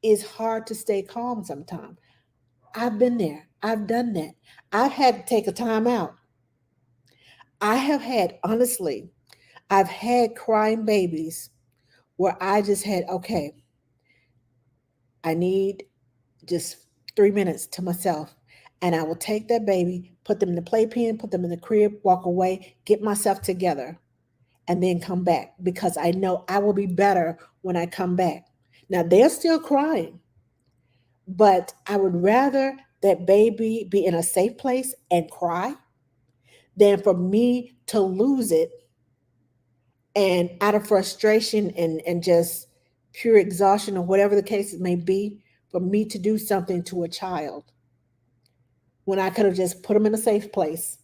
It's hard to stay calm sometimes. I've been there. I've done that. I've had to take a time out. I have had, honestly, I've had crying babies where I just had, okay, I need just 3 minutes to myself. And I will take that baby, put them in the playpen, put them in the crib, walk away, get myself together, and then come back because I know I will be better when I come back. Now they're still crying, but I would rather that baby be in a safe place and cry than for me to lose it and out of frustration and just pure exhaustion or whatever the case may be, for me to do something to a child when I could have just put them in a safe place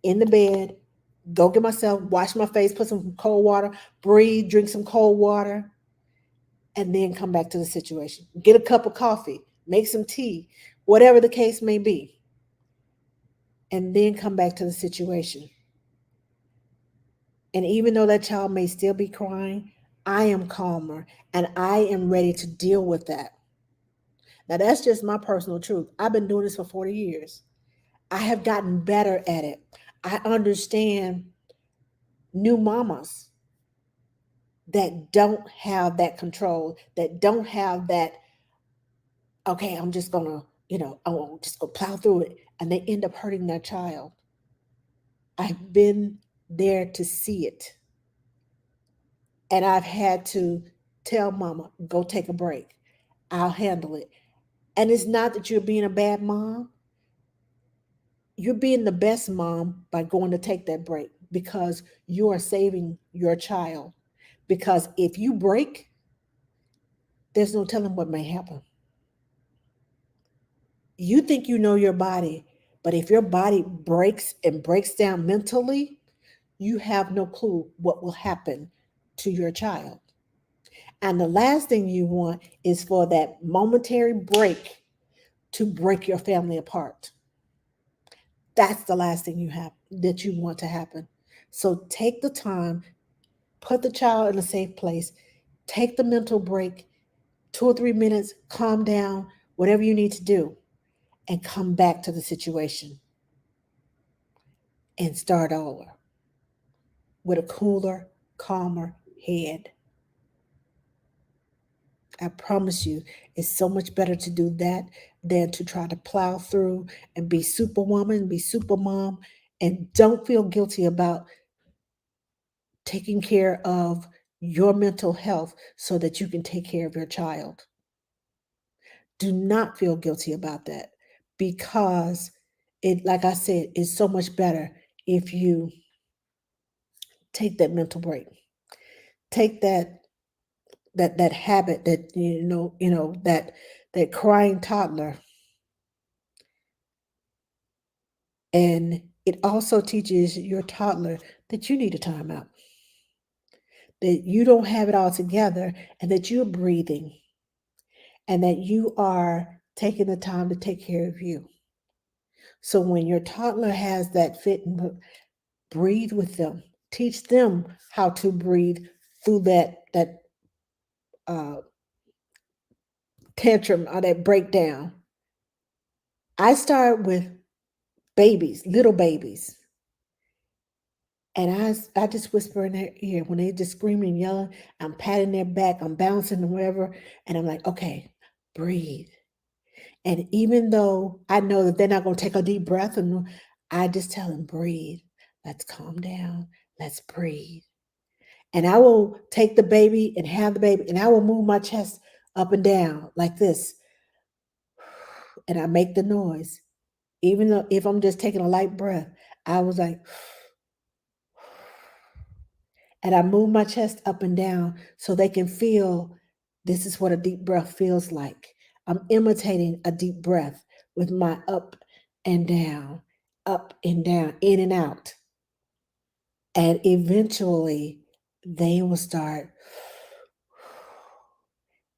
in the bed, go get myself, wash my face, put some cold water, breathe, drink some cold water, and then come back to the situation. Get a cup of coffee, make some tea, whatever the case may be, and then come back to the situation. And even though that child may still be crying, I am calmer and I am ready to deal with that. Now, that's just my personal truth. I've been doing this for 40 years. I have gotten better at it. I understand new mamas that don't have that control, that don't have that, okay, I'm just gonna, I'm just gonna plow through it. And they end up hurting their child. I've been there to see it. And I've had to tell mama, go take a break. I'll handle it. And it's not that you're being a bad mom. You're being the best mom by going to take that break because you are saving your child. Because if you break, there's no telling what may happen. You think you know your body, but if your body breaks and breaks down mentally, you have no clue what will happen to your child. And the last thing you want is for that momentary break to break your family apart. That's the last thing you have that you want to happen. So take the time, put the child in a safe place, take the mental break, 2 or 3 minutes, calm down, whatever you need to do, and come back to the situation and start over with a cooler, calmer head. I promise you, it's so much better to do that than to try to plow through and be superwoman, be supermom, and don't feel guilty about taking care of your mental health so that you can take care of your child. Do not feel guilty about that because it, like I said, is so much better if you take that mental break. Take that habit that that crying toddler, and it also teaches your toddler that you need a timeout, that you don't have it all together, and that you're breathing, and that you are taking the time to take care of you. So when your toddler has that fit, and breathe with them, teach them how to breathe through that uh, tantrum or that breakdown. I start with babies, little babies, and I just whisper in their ear when they just screaming and yelling. I'm patting their back, I'm bouncing and whatever, and I'm like, okay, breathe. And even though I know that they're not going to take a deep breath, and I just tell them, breathe. Let's calm down. Let's breathe. And I will take the baby and have the baby, and I will move my chest up and down like this, and I make the noise. Even though if I'm just taking a light breath, I was like, and I move my chest up and down so they can feel this is what a deep breath feels like. I'm imitating a deep breath with my up and down, in and out. And eventually they will start.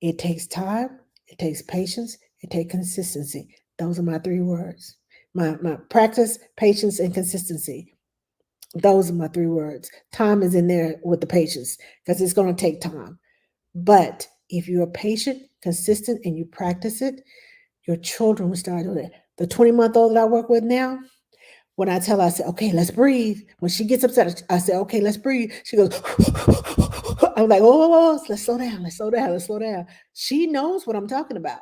It takes time, it takes patience, it takes consistency. Those are my three words. My practice, patience, and consistency. Those are my three words. Time is in there with the patience because it's going to take time. But if you're patient, consistent, and you practice it, your children will start doing it. The 20-month-old that I work with now, when I tell her, I say, okay, let's breathe. When she gets upset, I say, okay, let's breathe. She goes, I'm like, oh, let's slow down, let's slow down, let's slow down. She knows what I'm talking about.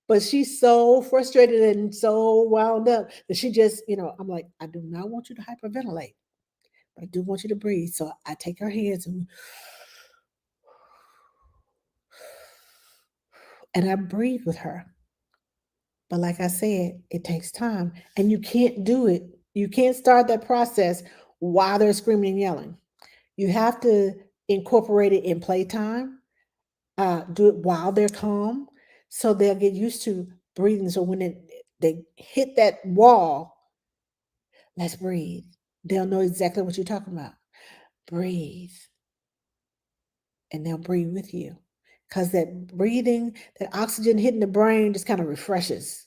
But she's so frustrated and so wound up that she just, I'm like, I do not want you to hyperventilate, but I do want you to breathe. So I take her hands and I breathe with her. But like I said, it takes time. And you can't do it. You can't start that process while they're screaming and yelling. You have to incorporate it in playtime, do it while they're calm, so they'll get used to breathing. So when they hit that wall, let's breathe. They'll know exactly what you're talking about. Breathe. And they'll breathe with you. Because that breathing, that oxygen hitting the brain just kind of refreshes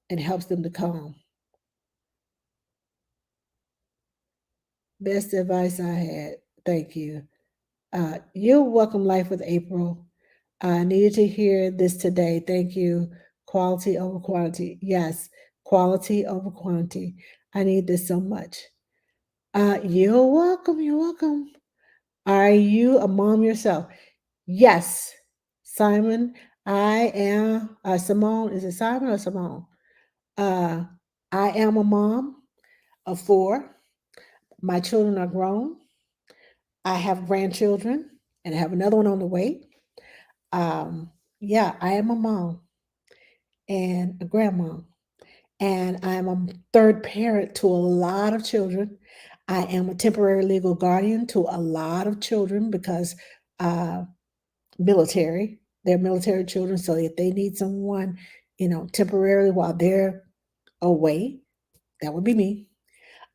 and helps them to calm. Best advice I had. Thank you. You're welcome, Life with April. I needed to hear this today. Thank you. Quality over quantity. Yes, quality over quantity. I need this so much. You're welcome. You're welcome. Are you a mom yourself? Yes, Simon. I am. Simone. Is it Simon or Simone? Uh, I am a mom of four. My children are grown. I have grandchildren, and I have another one on the way. Um, yeah, I am a mom and a grandma, and I am a third parent to a lot of children. I am a temporary legal guardian to a lot of children because uh, military, they're military children. So if they need someone, temporarily while they're away, that would be me.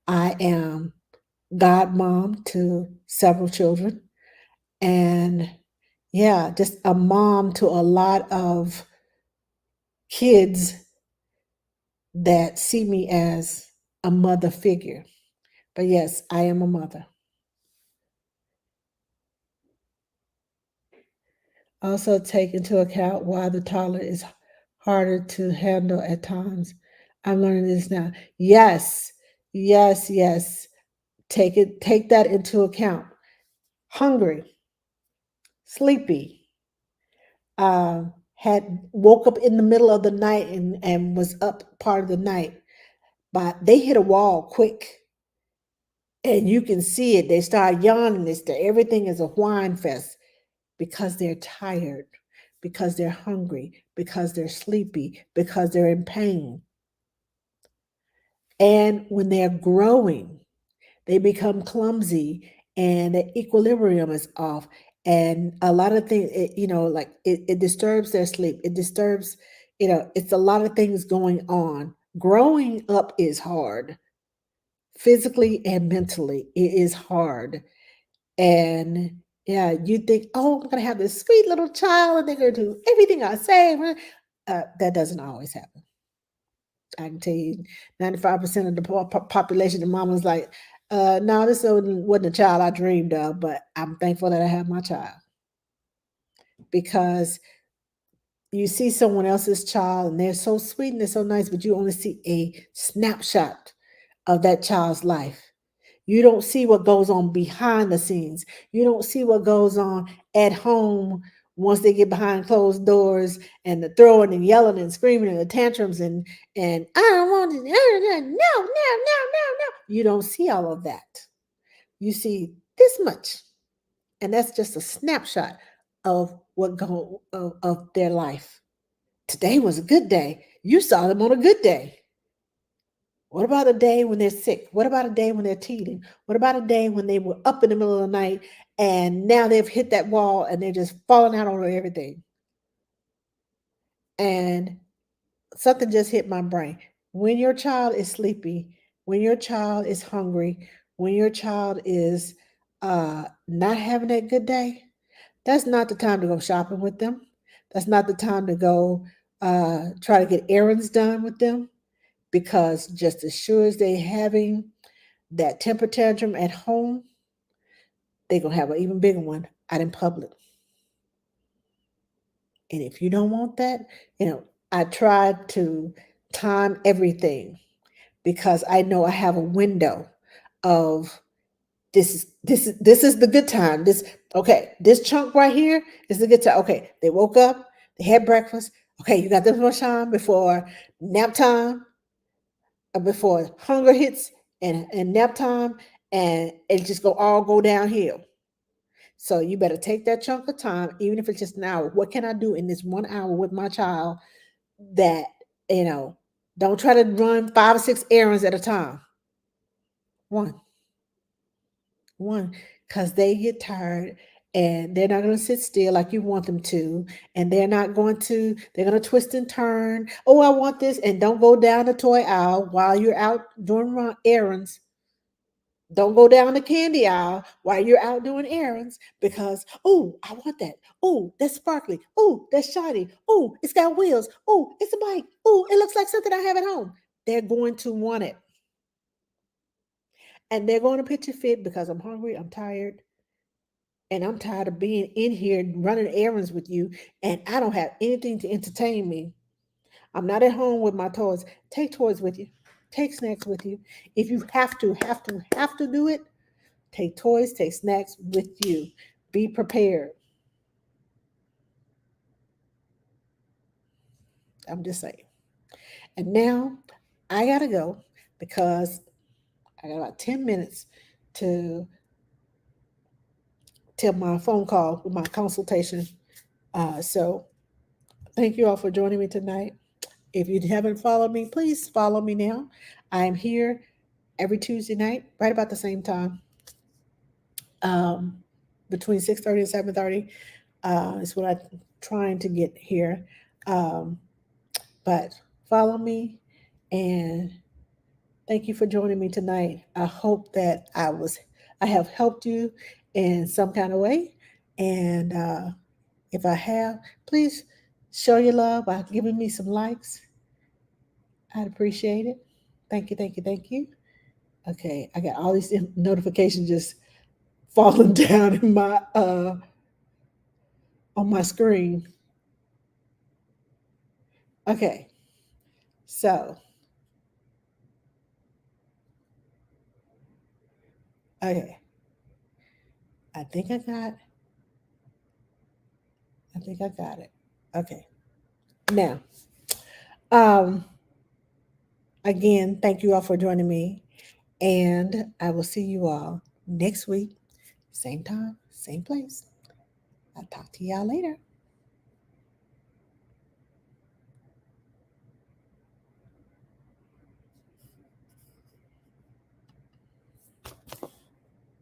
I am godmom to several children, and yeah, just a mom to a lot of kids that see me as a mother figure. But yes, I am a mother. Also, take into account why the toddler is harder to handle at times. I'm learning this now. Yes, yes, yes. Take that into account. Hungry, sleepy, had woke up in the middle of the night and was up part of the night. But they hit a wall quick, and you can see it. They start yawning. Everything is a whine fest because they're tired, because they're hungry, because they're sleepy, because they're in pain. And when they're growing, they become clumsy and the equilibrium is off. And a lot of things, it disturbs their sleep. It disturbs, it's a lot of things going on. Growing up is hard, physically and mentally. It is hard. And yeah, you think, oh, I'm going to have this sweet little child and they're going to do everything I say. That doesn't always happen. I can tell you 95% of the population, the mom was like, no, this wasn't a child I dreamed of, but I'm thankful that I have my child. Because you see someone else's child and they're so sweet and they're so nice, but you only see a snapshot of that child's life. You don't see what goes on behind the scenes. You don't see what goes on at home once they get behind closed doors and the throwing and yelling and screaming and the tantrums and I don't want to, no, no, no, no, no, no. You don't see all of that. You see this much, and that's just a snapshot of of their life. Today was a good day. You saw them on a good day. What about a day when they're sick? What about a day when they're teething? What about a day when they were up in the middle of the night and now they've hit that wall and they're just falling out over everything? And something just hit my brain. When your child is sleepy, when your child is hungry, when your child is not having that good day, that's not the time to go shopping with them. That's not the time to go try to get errands done with them, because just as sure as they having that temper tantrum at home, they're gonna have an even bigger one out in public. And if you don't want that, I try to time everything because I know I have a window of this is the good time. This chunk right here is the good time. Okay, they woke up, they had breakfast. Okay, you got this much time before nap time, or before hunger hits and nap time, and it just go downhill. So you better take that chunk of time, even if it's just an hour. What can I do in this 1 hour with my child that, you know, don't try to run 5 or 6 errands at a time. One, one, because they get tired and they're not going to sit still like you want them to. And they're going to twist and turn. Oh, I want this. And don't go down the toy aisle while you're out doing errands. Don't go down the candy aisle while you're out doing errands because, oh, I want that. Oh, that's sparkly. Oh, that's shiny. Oh, it's got wheels. Oh, it's a bike. Oh, it looks like something I have at home. They're going to want it. And they're going to pitch a fit because I'm hungry, I'm tired, and I'm tired of being in here running errands with you, and I don't have anything to entertain me. I'm not at home with my toys. Take toys with you. Take snacks with you. If you have to do it, take toys, take snacks with you. Be prepared. I'm just saying. And now I got to go because I got about 10 minutes to till my phone call with my consultation. So thank you all for joining me tonight. If you haven't followed me, please follow me now. I'm here every Tuesday night, right about the same time, um, between 6:30 and 7:30. Is what I'm trying to get here. Um, but follow me, and thank you for joining me tonight. I hope that I have helped you in some kind of way. And if I have, please show your love by giving me some likes. I'd appreciate it. Thank you, thank you, thank you. Okay, I got all these notifications just falling down in my on my screen. Okay, so okay, I think I got I think I got it. Okay. Now, um again, thank you all for joining me, and I will see you all next week, same time, same place. I'll talk to y'all later.